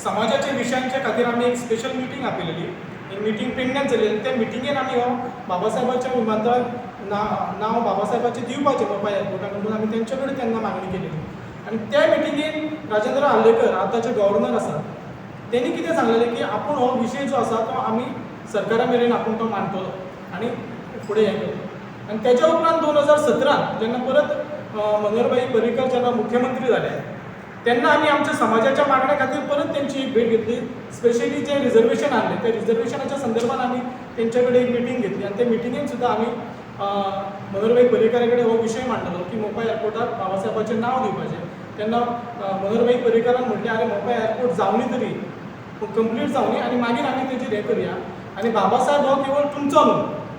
समाजाचे विशयांच्या खातीर आमी एक स्पेशल मिटींग आपयलेली. ही मिटींग पेडण्यात जाली आनी त्या मिटिंगेन आमी हो बाबासाहेबाच्या विमानतळाक नांव बाबासाहेबाचें दिवपाचें मोपा एअरपोर्टाक म्हणून आमी तेंचे कडेन तेन्ना मागणी केलेली. आनी त्या मिटिंगेन राजेंद्र आर्लेकर आतांचे गव्हर्नर आसात, त्यांनी कितें सांगलेलें की आपूण हो विशय जो आसा तो आमी सरकारा मेरेन आपूण तो मांडटलो आनी फुडें हें करतलो. आनी तेच्या उपरांत 2017 जेन्ना परत मनोहरभाई पर्रीकर जेन्ना मुख्यमंत्री जाले तेन्ना आमी आमच्या समाजाच्या मागण्या खातीर परत तेंची एक भेट घेतली. स्पेशली जे रिजर्वेशन आहलें त्या रिजर्वेशनाच्या संदर्भात आमी तेंचे कडेन एक मिटींग घेतली आनी त्या मिटिंगेन सुद्दां आमी मनोहरभाई पर्रीकरा कडेन हो विशय मांडलो की मोपा एअरपोर्टाक बाबासाहेबाचें नांव दिवपाचें. तेन्ना मनोहरभाई पर्रीकरान म्हटलें अरे मोपा एअरपोर्ट जावनी तरी कंप्लीट जावनी आनी मागीर आमी तेजेर हें करया. आनी बाबासाहेब हो केवळ तुमचो न्हू,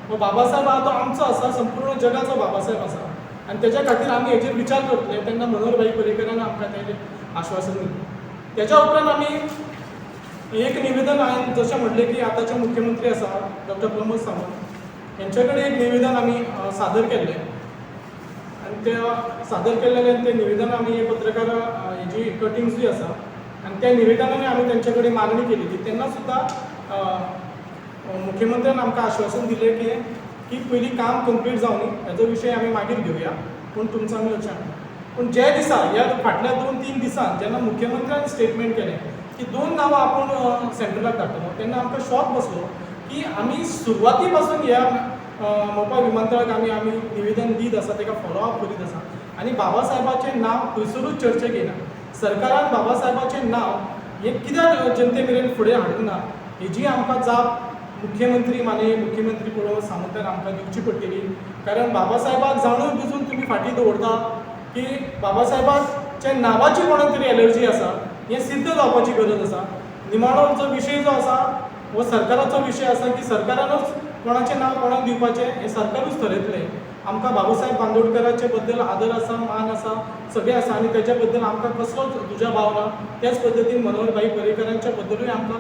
हो बाबासाहेब हा तो आमचो आसा, संपूर्ण जगाचो बाबासाहेब आसा आनी तेच्या खातीर आमी हेजेर विचार करतले. तेन्ना मनोहरभाई पर्रीकरान आमकां तेजें आश्वासन दिलें. तेच्या उपरांत आमी एक निवेदन हांवें जशें म्हटलें की आतांचे मुख्यमंत्री आसा डॉक्टर प्रमोद सावंत हेंचे कडेन एक निवेदन आमी सादर केल्लें आनी तें सादर केल्लें तें निवेदन आमी हे पत्रकार हेजी कटिंग्स जी आसा आनी त्या निवेदनांनी आमी तेंचे कडेन मागणी केलेली. तेन्ना सुद्दां मुख्यमंत्र्यान आमकां आश्वासन दिलें की पयलीं काम कंप्लीट जावनी, हेजो विशय आमी मागीर घेवया पूण तुमचो आमी लक्षांत घेवया. पूण जे दिसा ह्या फाटल्या 2-3 दिसांत जेन्ना मुख्यमंत्र्यान स्टेटमेंट केलें की 2 नांवां आपूण सेंट्रलाक धाडटलो तेन्ना आमकां शॉक बसलो की आमी सुरवाती पासून ह्या मोपा विमानतळाक आमी निवेदन दीत आसा तेका फॉलो अप करीत आसा आनी बाबासाहेबाचें नांव खंयसरूच चर्चेक येना. सरकारान बाबासाहेबाचें नांव हें कित्याक जनते मेरेन फुडें हाडूंक ना हेजी आमकां जाप मुख्यमंत्री माननीय मुख्यमंत्री प्रमोद सावंतान आमकां दिवची पडटली. कारण बाबासाहेबाक जाणून बुजून तुमी फाटीं दवरता की बाबासाहेबाच्या नांवाची कोणाक तरी एलर्जी आसा हें सिद्ध जावपाची गरज आसा. निमाणो जो विशय जो आसा हो सरकाराचो विशय आसा की सरकारानूच कोणाचें नांव कोणाक दिवपाचें हें सरकारूच ठरयतलें. आमकां बाबासाहेब बांदोडकराचे बद्दल आदर आसा, मान आसा, सगळें आसा आनी तेच्या बद्दल आमकां कसलोच दुजा भाव ना. त्याच पद्दतीन मनोहरभाई पर्रीकरांच्या बद्दलूय आमकां